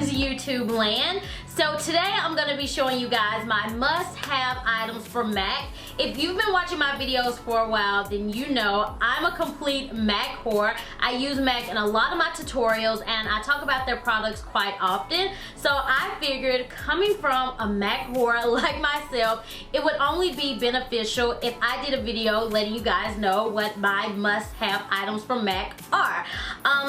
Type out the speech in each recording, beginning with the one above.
Greetings YouTube land. So today I'm going to be showing you guys my must-have items for MAC. If you've been watching my videos for a while, then you know I'm a complete MAC whore. I use MAC in a lot of my tutorials and I talk about their products quite often. So I figured, coming from a MAC whore like myself, it would only be beneficial if I did a video letting you guys know what my must-have items from MAC are.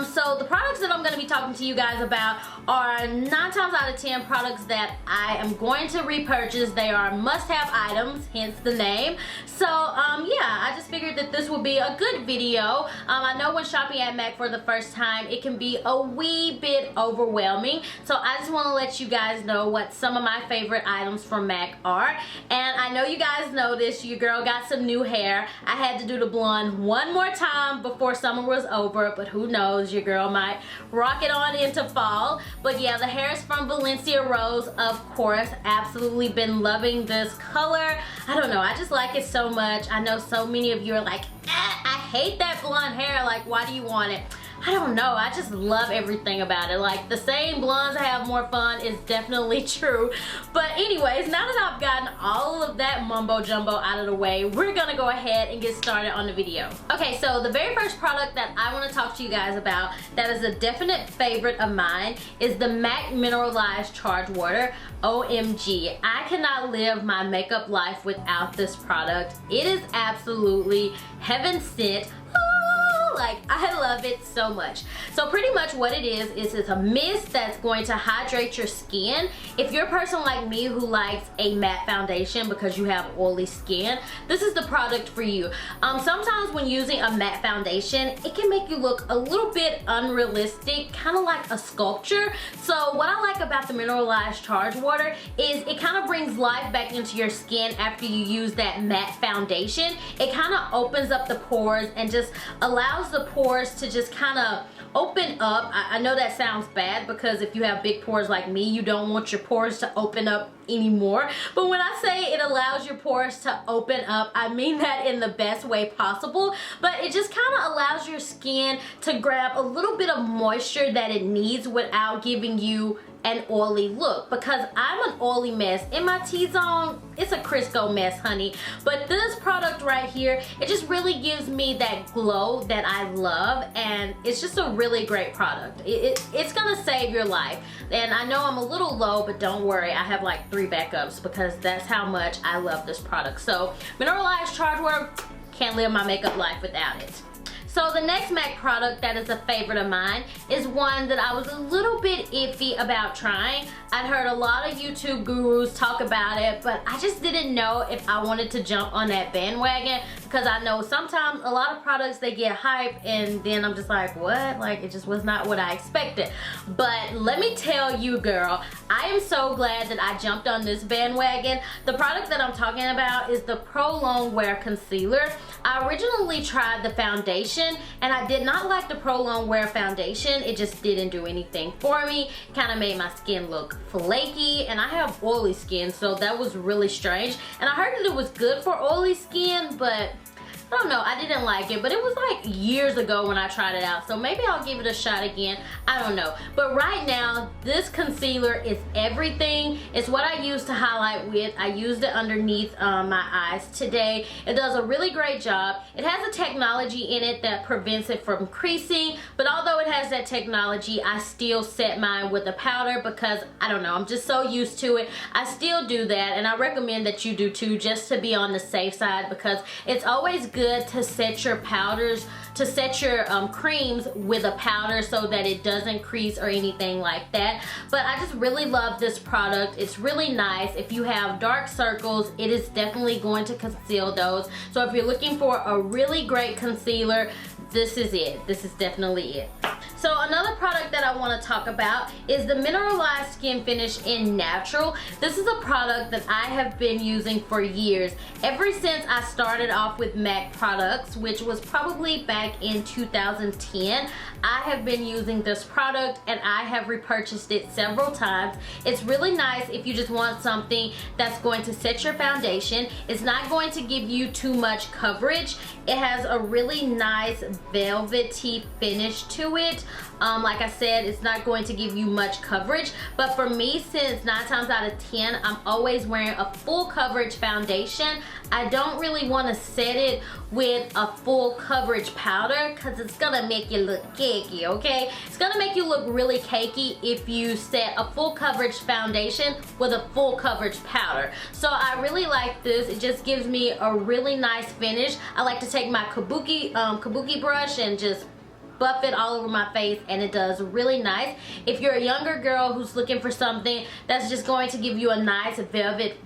So the products that I'm going to be talking to you guys about are 9 times out of 10 products that I am going to repurchase. They are must-have items, hence the name. So yeah, I just figured that this would be a good video. I know when shopping at MAC for the first time, it can be a wee bit overwhelming. So I just want to let you guys know what some of my favorite items from MAC are. And I know you guys noticed your girl got some new hair. I had to do the blonde one more time before summer was over, but who knows, your girl might rock it on into fall. But yeah, the hair is from Valencia Rose, of course. Absolutely been loving this color. I don't know, I just like it so much. I know so many of you are like, I hate that blonde hair, like why do you want it? I don't know, I just love everything about it. Like, the saying blondes have more fun is definitely true. But anyways, now that I've gotten all of that mumbo jumbo out of the way, we're gonna go ahead and get started on the video. Okay, so the very first product that I want to talk to you guys about that is a definite favorite of mine is the MAC Mineralized Charge Water. OMG, I cannot live my makeup life without this product. It is absolutely heaven sent. Like, I love it so much. So pretty much what it is it's a mist that's going to hydrate your skin. If you're a person like me who likes a matte foundation because you have oily skin, this is the product for you. Sometimes when using a matte foundation, it can make you look a little bit unrealistic, kind of like a sculpture. So what I like about the Mineralized Charge Water is it kind of brings life back into your skin after you use that matte foundation. It kind of opens up the pores and just allows the pores to just kind of open up. I know that sounds bad because if you have big pores like me, you don't want your pores to open up anymore. But when I say it allows your pores to open up, I mean that in the best way possible. But it just kind of allows your skin to grab a little bit of moisture that it needs without giving you an oily look, because I'm an oily mess. In my T-zone, it's a Crisco mess, honey. But this product right here, it just really gives me that glow that I love, and it's just a really great product. It's gonna save your lish. And I know I'm a little low, but don't worry, I have like 3 backups because that's how much I love this product. So Mineralized Charge Water, can't live my makeup life without it. So the next MAC product that is a favorite of mine is one that I was a little bit iffy about trying. I'd heard a lot of YouTube gurus talk about it, but I just didn't know if I wanted to jump on that bandwagon, because I know sometimes a lot of products, they get hype and then I'm just like, what? Like, it just was not what I expected. But let me tell you, girl, I am so glad that I jumped on this bandwagon. The product that I'm talking about is the Pro Long Wear Concealer. I originally tried the foundation and I did not like the Pro Long Wear foundation. It just didn't do anything for me. Kind of made my skin look flaky, and I have oily skin, so that was really strange. And I heard that it was good for oily skin, but I don't know, I didn't like it. But it was like years ago when I tried it out, so maybe I'll give it a shot again. I don't know. But right now, this concealer is everything. It's what I use to highlight with. I used it underneath my eyes today. It does a really great job. It has a technology in it that prevents it from creasing, but although it has that technology, I still set mine with a powder because, I don't know, I'm just so used to it. I still do that, and I recommend that you do too, just to be on the safe side, because it's always good to set your powders, to set your creams with a powder so that it doesn't crease or anything like that. But I just really love this product. It's really nice. If you have dark circles, it is definitely going to conceal those. So if you're looking for a really great concealer, this is it. This is definitely it. So another product that I want to talk about is the Mineralized Skin Finish in Natural. This is a product that I have been using for years. Ever since I started off with MAC products, which was probably back in 2010, I have been using this product and I have repurchased it several times. It's really nice if you just want something that's going to set your foundation. It's not going to give you too much coverage. It has a really nice velvety finish to it. Like I said, it's not going to give you much coverage, but for me, since 9 times out of 10 I'm always wearing a full coverage foundation, I don't really want to set it with a full coverage powder because it's gonna make you look cakey, okay? It's gonna make you look really cakey if you set a full coverage foundation with a full coverage powder. So I really like this. It just gives me a really nice finish. I like to take my kabuki brush and just buff it all over my face, and it does really nice. If you're a younger girl who's looking for something that's just going to give you a nice velvet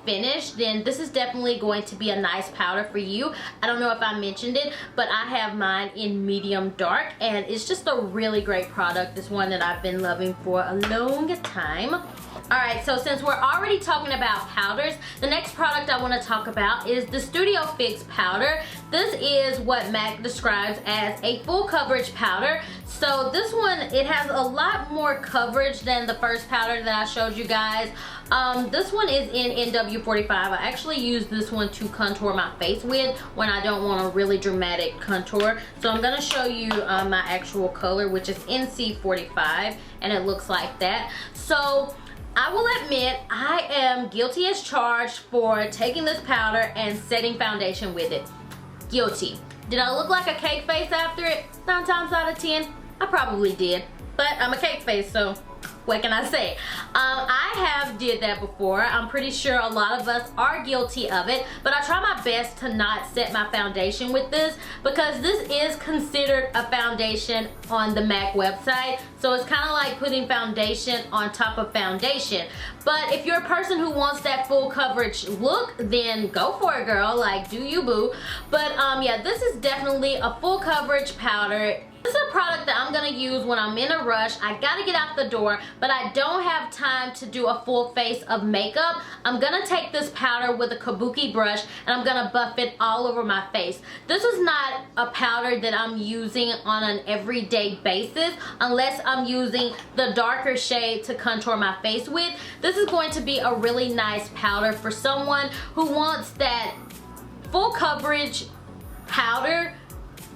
finish, then this is definitely going to be a nice powder for you. I don't know if I mentioned it, but I have mine in medium dark, and it's just a really great product. It's one that I've been loving for a long time. Alright, so since we're already talking about powders, the next product I want to talk about is the Studio Fix powder. This is what MAC describes as a full coverage powder. So this one, it has a lot more coverage than the first powder that I showed you guys. This one is in NW45. I actually use this one to contour my face with when I don't want a really dramatic contour. So I'm going to show you my actual color, which is NC45, and it looks like that. So I will admit I am guilty as charged for taking this powder and setting foundation with it. Guilty. Did I look like a cake face after it? 9 times out of 10, I probably did. But I'm a cake face, so what can I say? I have did that before. I'm pretty sure a lot of us are guilty of it, but I try my best to not set my foundation with this because this is considered a foundation on the MAC website. So it's kind of like putting foundation on top of foundation. But if you're a person who wants that full coverage look, then go for it, girl. Like, do you, boo. But yeah, this is definitely a full coverage powder. This is a product that I'm going to use when I'm in a rush. I got to get out the door, but I don't have time to do a full face of makeup. I'm going to take this powder with a kabuki brush and I'm going to buff it all over my face. This is not a powder that I'm using on an everyday basis unless I'm using the darker shade to contour my face with. This is going to be a really nice powder for someone who wants that full coverage powder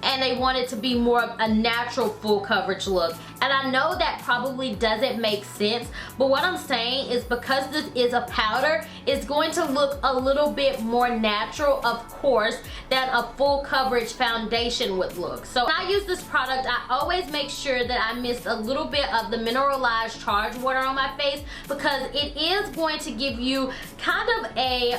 and they want it to be more of a natural full coverage look. And I know that probably doesn't make sense, but what I'm saying is because this is a powder, it's going to look a little bit more natural, of course, than a full coverage foundation would look. So when I use this product, I always make sure that I mix a little bit of the Minearlized charge water on my face because it is going to give you kind of a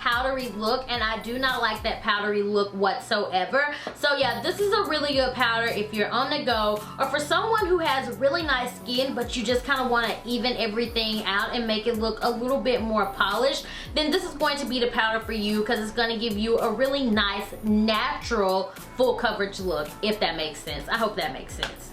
powdery look, and I do not like that powdery look whatsoever. So yeah, this is a really good powder if you're on the go or for someone who has really nice skin but you just kind of want to even everything out and make it look a little bit more polished, then this is going to be the powder for you because it's going to give you a really nice natural full coverage look, if that makes sense. I hope that makes sense.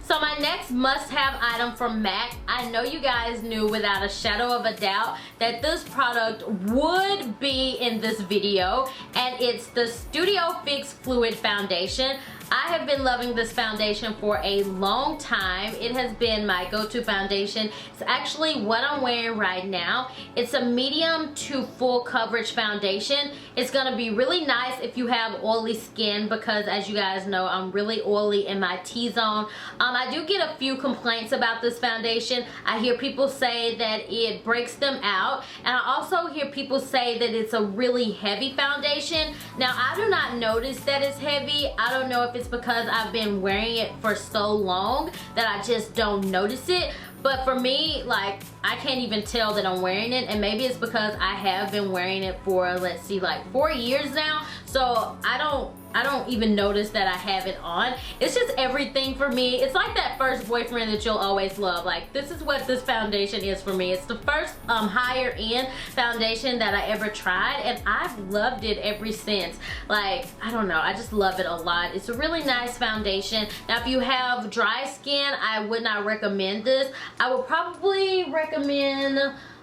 So my next must-have item from MAC, I know you guys knew without a shadow of a doubt that this product would be in this video, and it's the Studio Fix Fluid Foundation. I have been loving this foundation for a long time. It has been my go-to foundation. It's actually what I'm wearing right now. It's a medium to full coverage foundation. It's gonna be really nice if you have oily skin because, as you guys know, I'm really oily in my T-zone. I do get a few complaints about this foundation. I hear people say that it breaks them out, and I also hear people say that it's a really heavy foundation. Now, I do not notice that it's heavy. I don't know if it's because I've been wearing it for so long that I just don't notice it. But for me, like, I can't even tell that I'm wearing it, and maybe it's because I have been wearing it for, let's see, like 4 years now. So I don't even notice that I have it on. It's just everything for me. It's like that first boyfriend that you'll always love. Like, this is what this foundation is for me. It's the first higher end foundation that I ever tried, and I've loved it ever since. Like, I don't know, I just love it a lot. It's a really nice foundation. Now, if you have dry skin, I would not recommend this. I would probably recommend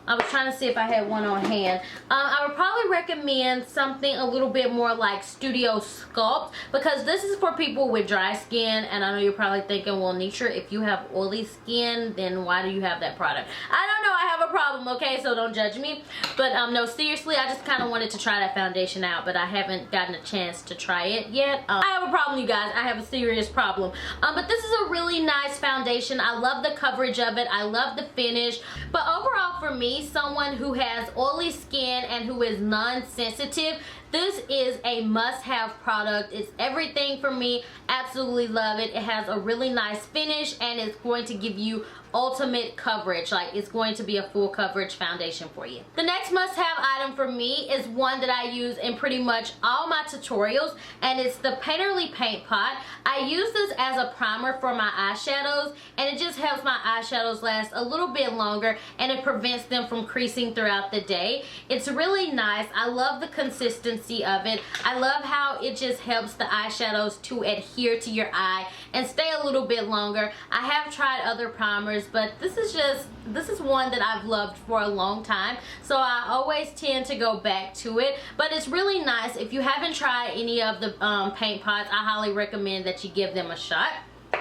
I was trying to see if I had one on hand. I would probably recommend something a little bit more like Studio Sculpt, because this is for people with dry skin, and I know you're probably thinking, well, Nitra, if you have oily skin, then why do you have that product? I don't know, I have a problem, okay, so don't judge me. But no, seriously, I just kind of wanted to try that foundation out, but I haven't gotten a chance to try it yet. I have a problem, you guys. I have a serious problem. But this is a really nice foundation. I love the coverage of it. I love the finish. But overall, for me, someone who has oily skin and who is non-sensitive, this is a must-have product. It's everything for me. Absolutely love it. It has a really nice finish, and it's going to give you ultimate coverage. Like, it's going to be a full coverage foundation for you. The next must-have item for me is one that I use in pretty much all my tutorials, and it's the Painterly Paint Pot. I use this as a primer for my eyeshadows, and it just helps my eyeshadows last a little bit longer, and it prevents them from creasing throughout the day. It's really nice. I love the consistency of it. I love how it just helps the eyeshadows to adhere to your eye and stay a little bit longer. I have tried other primers, but this is one that I've loved for a long time, so I always tend to go back to it. But it's really nice. If you haven't tried any of the paint pots, I highly recommend that you give them a shot.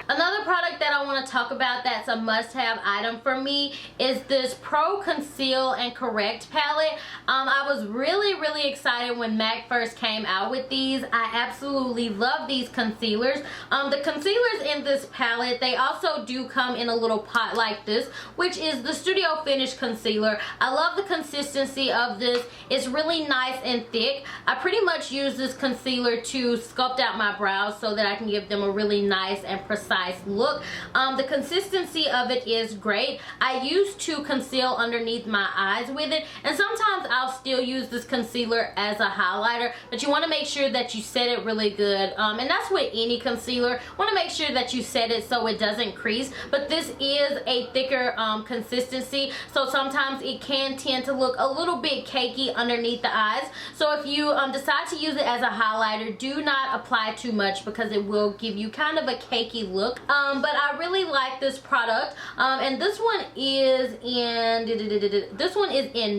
Another product that I want to talk about that's a must-have item for me is this Pro Conceal and Correct palette. I was really excited when MAC first came out with these. I absolutely love these concealers. The concealers in this palette, they also do come in a little pot like this, which is the Studio Finish Concealer. I love the consistency of this. It's really nice and thick. I pretty much use this concealer to sculpt out my brows so that I can give them a really nice and precise look. The consistency of it is great. I used to conceal underneath my eyes with it, and sometimes I'll still use this concealer as a highlighter, but you want to make sure that you set it really good, and that's with any concealer. Want to make sure that you set it so it doesn't crease, but this is a thicker consistency, so sometimes it can tend to look a little bit cakey underneath the eyes. So if you decide to use it as a highlighter, do not apply too much, because it will give you kind of a cakey look. But I really like this product, and this one is in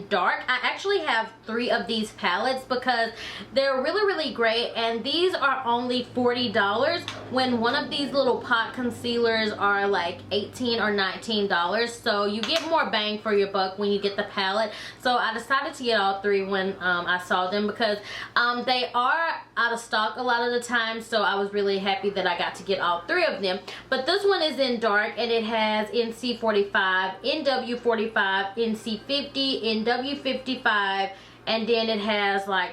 dark. I actually have 3 of these palettes because they're really great, and these are only $40 when one of these little pot concealers are like $18 or $19. So you get more bang for your buck when you get the palette. So I decided to get all 3 when I saw them, because they are out of stock a lot of the time, so I was really happy that I got to get all 3 of them. But this one is in dark, and it has NC45, NW45, NC50, NW55, and then it has like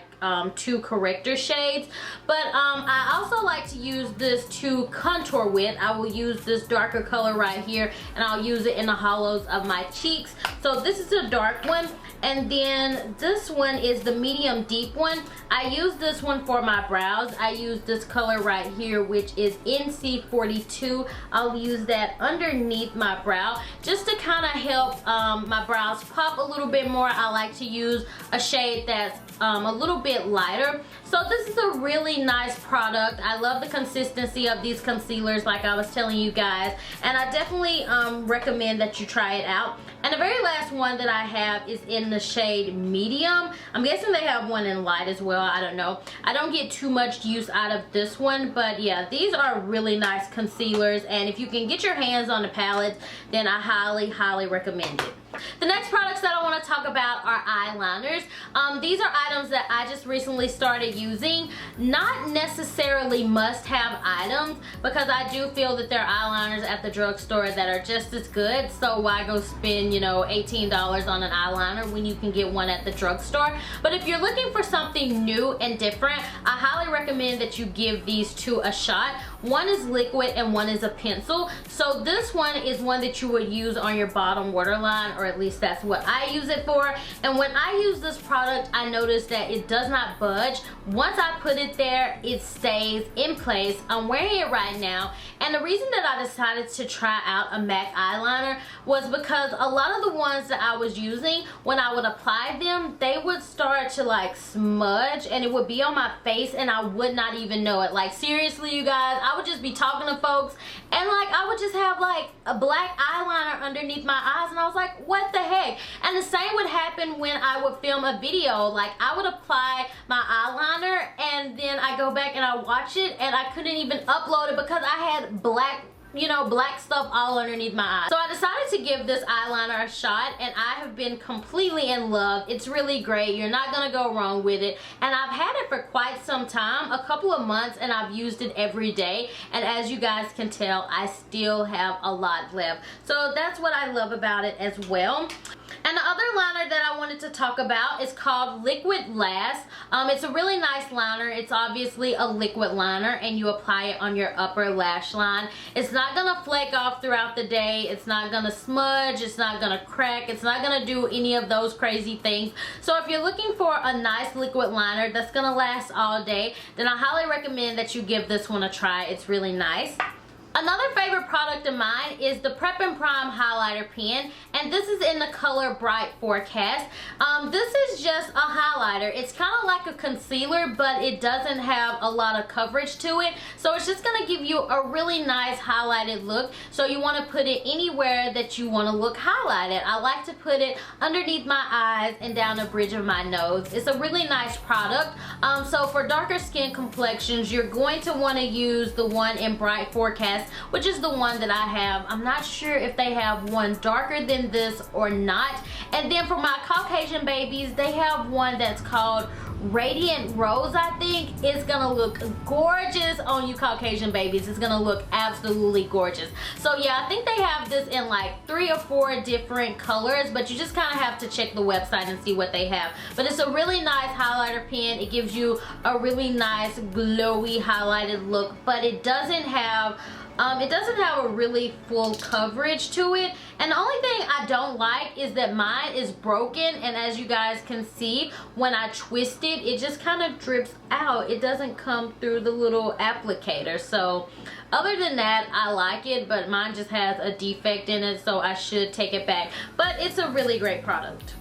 2 corrector shades. But I also like to use this to contour with. I will use this darker color right here, and I'll use it in the hollows of my cheeks. So this is a dark one, and then this one is the medium deep one. I use this one for my brows. I use this color right here, which is NC42. I'll use that underneath my brow just to kind of help my brows pop a little bit more. I like to use a shade that's a little bit lighter. So this is a really nice product. I love the consistency of these concealers, like I was telling you guys, and I definitely recommend that you try it out. And the very last one that I have is in the shade medium. I'm guessing they have one in light as well. I don't know. I don't get too much use out of this one, but yeah, these are really nice concealers, and if you can get your hands on the palettes, then I highly recommend it. The next products that I want to talk about are eyeliners. These are items that I just recently started using. Not necessarily must-have items, because I do feel that there are eyeliners at the drugstore that are just as good. So why go spend, you know, $18 on an eyeliner when you can get one at the drugstore? But if you're looking for something new and different, I highly recommend that you give these 2 a shot. One is liquid and one is a pencil. So this one is one that you would use on your bottom waterline, or at least that's what I use it for. And when I use this product, I noticed that it does not budge. Once I put it there, it stays in place. I'm wearing it right now, and the reason that I decided to try out a MAC eyeliner was because a lot of the ones that I was using, when I would apply them, they would start to like smudge, and it would be on my face and I would not even know it. Like, seriously, you guys, I would just be talking to folks and like I would just have like a black eyeliner underneath my eyes, and I was like, what the heck? And the same would happen when I would film a video. Like I would apply my eyeliner and then I go back and I watch it and I couldn't even upload it because I had black, you know, black stuff all underneath my eyes. So I decided to give this eyeliner a shot, and I have been completely in love. It's really great. You're not gonna go wrong with it. And I've had it for quite some time, a couple of months, and I've used it every day. And as you guys can tell, I still have a lot left. So that's what I love about it as well. And the other liner that I wanted to talk about is called Liquidlast. It's a really nice liner. It's obviously a liquid liner, and you apply it on your upper lash line. It's not gonna flake off throughout the day. It's not gonna smudge. It's not gonna crack. It's not gonna do any of those crazy things. So if you're looking for a nice liquid liner that's gonna last all day, then I highly recommend that you give this one a try. It's really nice. Another favorite product of mine is the Prep and Prime highlighter pen, and this is in the color Bright Forecast. This is just a highlighter. It's kind of like a concealer, but it doesn't have a lot of coverage to it, so it's just going to give you a really nice highlighted look. So you want to put it anywhere that you want to look highlighted. I like to put it underneath my eyes and down the bridge of my nose. It's a really nice product. So for darker skin complexions, you're going to want to use the one in Bright Forecast, which is the one that I have. I'm not sure if they have one darker than this or not. And then for my Caucasian babies, they have one that's called Radiant Rose, I think. It's gonna look gorgeous on you Caucasian babies. It's gonna look absolutely gorgeous. So yeah, I think they have this in like 3 or 4 different colors, but you just kind of have to check the website and see what they have. But it's a really nice highlighter pen. It gives you a really nice glowy highlighted look, but it doesn't have a really full coverage to it. And the only thing I don't like is that mine is broken, and as you guys can see, when I twist it, it just kind of drips out. It doesn't come through the little applicator. So other than that, I like it, but mine just has a defect in it, so I should take it back. But it's a really great product.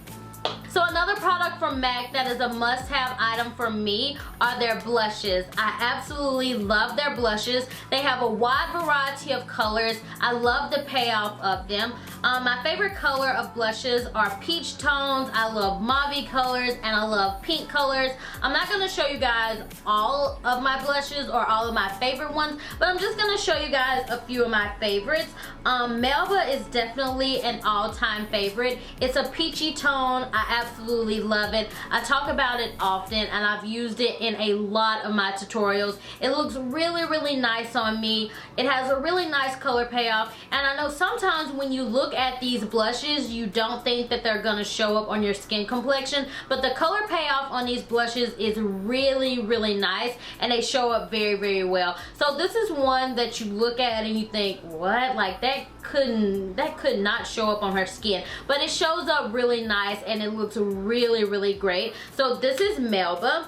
So another product from MAC that is a must-have item for me are their blushes. I absolutely love their blushes. They have a wide variety of colors. I love the payoff of them. My favorite color of blushes are peach tones. I love mauve colors, and I love pink colors. I'm not going to show you guys all of my blushes or all of my favorite ones, but I'm just going to show you guys a few of my favorites. Melba is definitely an all-time favorite. It's a peachy tone. I absolutely love it. I talk about it often, and I've used it in a lot of my tutorials. It looks really, really nice on me. It has a really nice color payoff, and I know sometimes when you look at these blushes, you don't think that they're gonna show up on your skin complexion, but the color payoff on these blushes is really, really nice, and they show up very, very well. So this is one that you look at and you think, what? Like that could not show up on her skin, but it shows up really nice, and it looks really, really great. So this is Melba.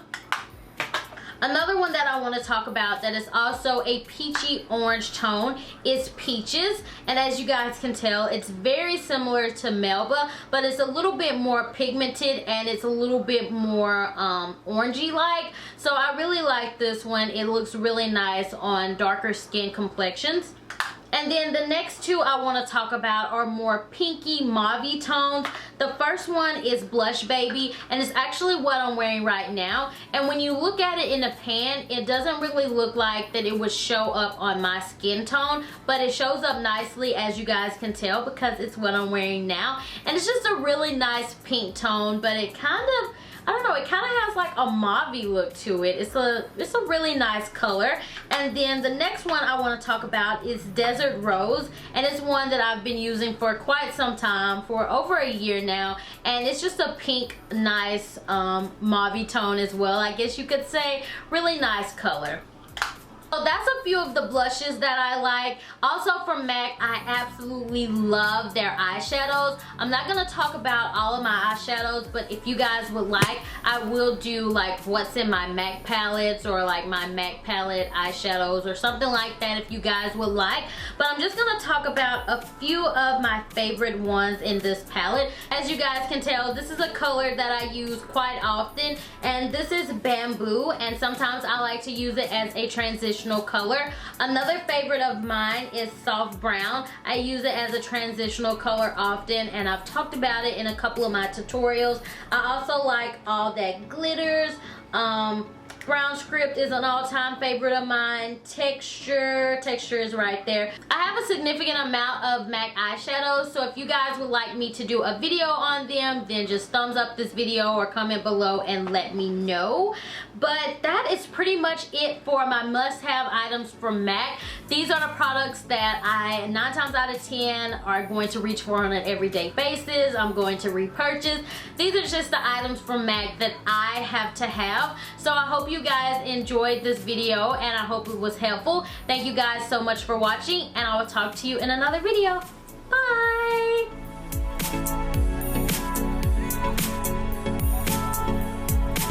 Another one that I want to talk about that is also a peachy orange tone is Peaches, and as you guys can tell, it's very similar to Melba, but it's a little bit more pigmented and it's a little bit more orangey like. So I really like this one. It looks really nice on darker skin complexions. And then the next two I want to talk about are more pinky mauve tones. The first one is Blushbaby, and it's actually what I'm wearing right now. And when you look at it in the pan, it doesn't really look like that it would show up on my skin tone, but it shows up nicely, as you guys can tell, because it's what I'm wearing now. And it's just a really nice pink tone, but it kind of, I don't know, it kind of has like a mauve look to it. It's a really nice color. And then the next one I want to talk about is Desert Rose, and it's one that I've been using for quite some time, for over a year now, and it's just a pink, nice mauve tone as well, I guess you could say. Really nice color. So that's a few of the blushes that I like. Also from MAC, I absolutely love their eyeshadows. I'm not going to talk about all of my eyeshadows, but if you guys would like, I will do like what's in my MAC palettes, or like my MAC palette eyeshadows or something like that if you guys would like. But I'm just going to talk about a few of my favorite ones in this palette. As you guys can tell, this is a color that I use quite often, and this is Bamboo, and sometimes I like to use it as a transition transitional color. Another favorite of mine is soft brown. I use it as a transitional color often, and I've talked about it in a couple of my tutorials. I also like All That Glitters. Brown Script is an all-time favorite of mine. Texture is right there. I have a significant amount of MAC eyeshadows, so if you guys would like me to do a video on them, then just thumbs up this video or comment below and let me know. But that is pretty much it for my must-have items from MAC. These are the products that I 9 times out of 10 are going to reach for on an everyday basis. I'm going to repurchase. These are just the items from MAC that I have to have. So I hope you guys enjoyed this video and I hope it was helpful. Thank you guys so much for watching, and I will talk to you in another video. Bye!